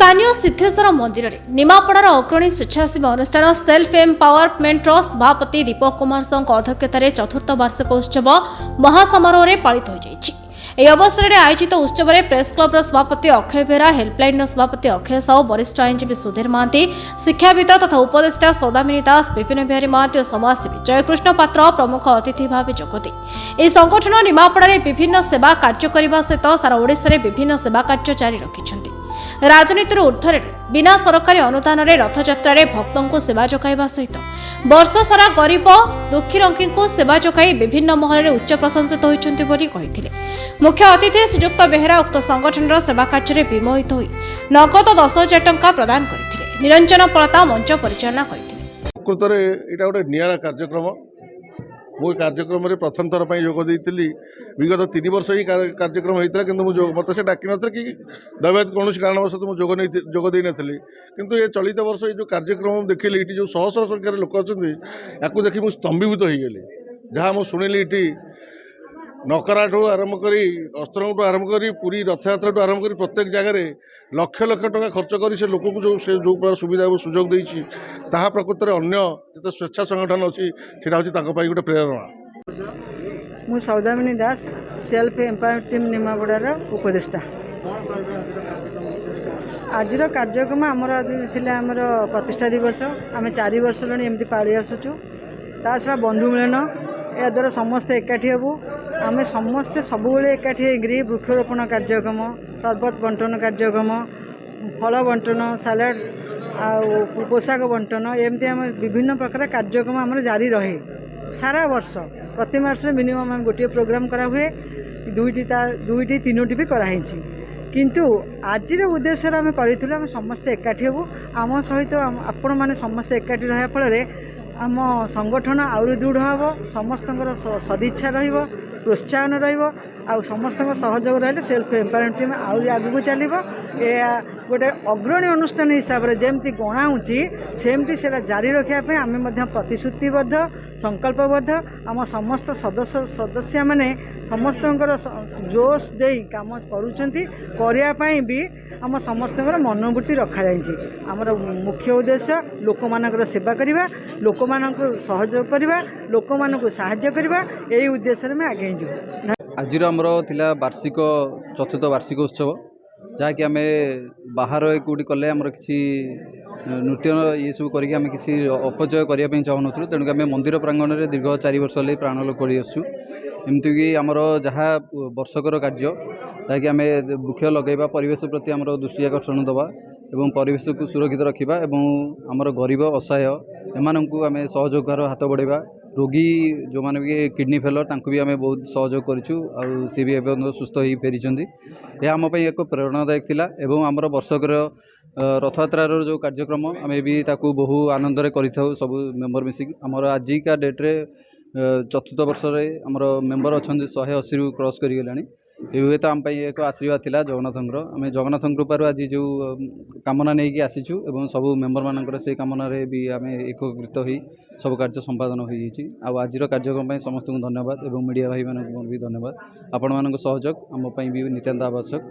स्थानीय सिद्धेश्वर मंदिर में निमापड़ार अग्रणी स्वेच्छासेवी अनुष्ठान सेल्फ एम्पावरमेंट ट्रस्ट सभापति दीपक कुमार साहू अध्यक्षतार चतुर्थ वार्षिक उत्सव महासमारोह में पालित हो यह अवसर में आयोजित उत्सव में प्रेस क्लब सभापति अक्षय बेहरा हेल्पलाइन सभापति अक्षय साहू वरिष्ठ आईनजीवी सुधीर महांती शिक्षाविद तथा उपदेष्टा सौदामिनी दास विपिन बिहारी महांती और समाजसेवी जयकृष्ण पात्र प्रमुख अतिथि भाव जोगदे यह संगठन निमापड़ार विभिन्न सेवा कार्य करने सहित सारा ओडिशा रे विभिन्न सेवा कार्य जारी रखिछन्ति। राजनीतिर ऊर्ध्वर बिना सरकारी अनुदान रथयात्रा भक्तों को सेवा जोगाइबा सहित वर्ष सारा गरीब दुखी रंगी को सेवा जोगाई विभिन्न महल में उच्च प्रशंसित होइछन्ति बोली कहिथिले। मुख्य अतिथि श्रीजुक्त बेहरा उक्त संगठन सेवा कार्य में विमोहित होई नगद 10,000 टंका प्रदान करथिले। निरंजन पलता मंच परिचालना करथिले। प्रकृतरे एटा गोटे नियारा कार्यक्रम मो कार्यक्रम में प्रथम थर पर जोग देती विगत 3 वर्ष ही कार्यक्रम होता है कि मत से डाक न कि दैवाद कौन कारणवश मुझे जोग दे नी कि ये चलित वर्ष ये जो कार्यक्रम देखिली ये जो शह शह संख्यार लोक अच्छा या देखिए मुझे स्तंभीभूत हो गली जहाँ मुझे शुणिली ये नकरा ठू आरंभ कर अस्त्र आरंभ कर पूरी रथयात्रा आरंभ कर प्रत्येक जगह लक्ष लक्ष टका खर्च कर से लोक जो प्रकार सुविधा और सुजोग देती प्रकृत में अन्य जो स्वेच्छा संगठन अच्छी से गोटे प्रेरणा। मु सौदामिनी दास सेल्फ एम्पावरमेंट टीम निमापड़ार उपदेष्टा। आज कार्यक्रम आमर आमर प्रतिष्ठा दिवस आम 4 वर्ष एमती पाड़ी आसुचु ता छड़ा बंधु मिलन या द्वारा समस्ते एकाठी हेबू आम समस्ते सब एकाठी होगी वृक्षरोपण कार्यक्रम सरबत बंटन कार्यक्रम फल बंटन सालाड आ पोशाक बंटन एमती आम विभिन्न प्रकार कार्यक्रम आम जारी रहे सारा वर्ष प्रति मास मिनिमम आम गोटे प्रोग्राम करा हुए दुईटी 3टी भी कराई किंतु आज उद्देश्य आम करूँ समस्ते एकाठी हेबू आम सहित आपण मैंने समस्ते एकाठी रहा फल आम संगठन आउरी दृढ़ हम समस्त सदिच्छा प्रोत्साहन आ समस्त सहयोग रही सेल्फ एम्पावरमेंट टीम आउरी आगू चलो गोटे अग्रणी अनुष्ठान हिसाब से जमती गणाऊँची सेमती से जारी रखापी आम प्रतिश्रुतिबद्ध संकल्पबद्ध आम समस्त सदस्य मैंने समस्त जोश दे कम करने भी आम समस्त मनोवृत्ति रखा आमर मुख्य उद्देश्य लोक मानकर सेवा करवा लोक मानक सहयोग करवा लोक मानक साहाय्य करवा यही उद्देश्य में आगे जीव। आज आमर थिला वार्षिक चतुर्थ वार्षिक उत्सव जहाँकि आम बाहर कौटी कले आमर कि नृत्य ये सब करके आम किसी अपचय करने चाहूँ तेणुक आम मंदिर प्रांगण में दीर्घ 4 वर्ष है प्राणलोक करमती आमर जहाँ वर्षकर कार्य जहाँकि आम वृक्ष लगेगा परिवेश प्रति आम दृष्टि आकर्षण दवा एवं परिवेश को सुरक्षित रखा एवं आमर गरीब असहाय एम आम सहयोग हाथ बढ़ेगा रोगी जो मैंने भी किडनी फेलर तांको भी आम बहुत सहयोग करूँ सी भी सुस्थ हो फेरी यह आम एक प्रेरणादायक थिला एवं आमर वर्षकर रथयात्रार जो कार्यक्रम आम भी ताकू बहु आनंद कर सब मेम्बर मिसिक आमर आजिका डेट्रे चतुर्थ वर्ष आमर मेम्बर अच्छा 180 रु क्रॉस करें ये हुए तो आम एक आशीर्वाद थिला जगन्नाथ आम जगन्नाथ कृपार आज जो कामना नहीं कि आसीचु एवं सब मेम्बर मानकर से कामना भी आम एकत्रित हो सब कार्य संपादन हो आज कार्यक्रम समस्त को धन्यवाद एवं मीडिया भाई मानक भी धन्यवाद आपण मान सहयोग आमपाई भी नितांत आवश्यक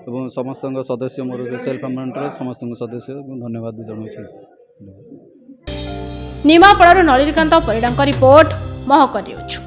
एवं समस्त सदस्य मोर सेल्फ एम्पावरमेंट समस्त सदस्य धन्यवाद भी जनाऊँ। निमापड़ार नलिनीकांत परिडांक रिपोर्ट महक न्यूज।